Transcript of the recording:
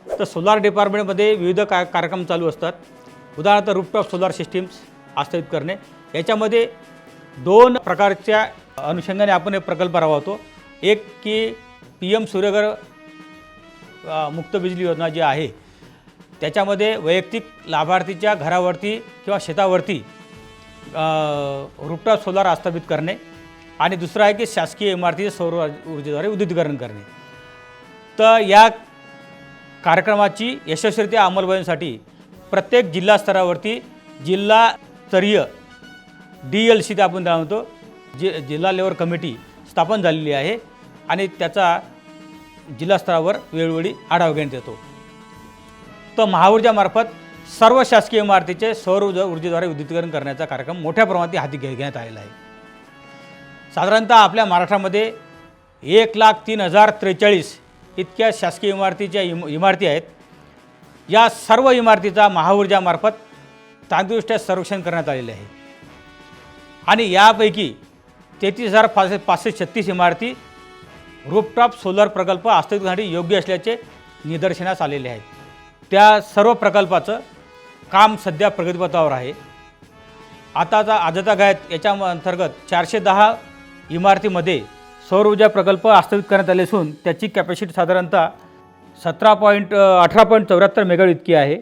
तर सोलार डिपार्टमेंटमध्ये विविध कार्यक्रम चालू असतात. उदाहरणार्थ रूफटॉप सोलार सिस्टीम्स आस्थापित करणे. याच्यामध्ये 2 प्रकारच्या अनुषंगाने आपण एक प्रकल्प राबवतो. एक की PM सूर्यघर मुक्त बिजली योजना जी आहे त्याच्यामध्ये वैयक्तिक लाभार्थीच्या घरावरती किंवा शेतावरती रूफटॉप सोलार आस्थापित करणे आणि दुसरा आहे की शासकीय इमारतीचे सौर ऊर्जेद्वारे उद्युक्तीकरण करणे. तर या कार्यक्रमाची यशस्वीरित्या अंमलबजावणीसाठी प्रत्येक जिल्हा स्तरावरती जिल्हास्तरीय DLC ते आपण म्हणतो जिल्हा लेवल कमिटी स्थापन झालेली आहे आणि त्याचा जिल्हा स्तरावर वेळोवेळी आढावा घेण्यात येतो. तर महाऊर्जामार्फत सर्व शासकीय इमारतीचे सौर ऊर्जेद्वारे विद्युतीकरण करण्याचा कार्यक्रम मोठ्या प्रमाणात हाती घेण्यात आलेला आहे. साधारणतः आपल्या महाराष्ट्रामध्ये 1,03,043 इतक्या शासकीय इमारतीच्या इमारती आहेत. या सर्व इमारतीचा महाऊर्जामार्फत तांत्रिकदृष्ट्या सर्वेक्षण करण्यात आलेले आहे आणि यापैकी 33,536 इमारती रूफटॉप सोलर प्रकल्प आस्थापित योग्य असल्याचे निदर्शनास आलेले आहेत. त्या सर्व प्रकल्पाचं काम सध्या प्रगतीपथावर आहे. आजचा गायत याच्या अंतर्गत 410 इमारतीमध्ये सौर ऊर्जा प्रकल्प आस्थापित करण्यात आले असून त्याची कॅपॅसिटी साधारणतः 18.74 मेगावॉट इतकी आहे.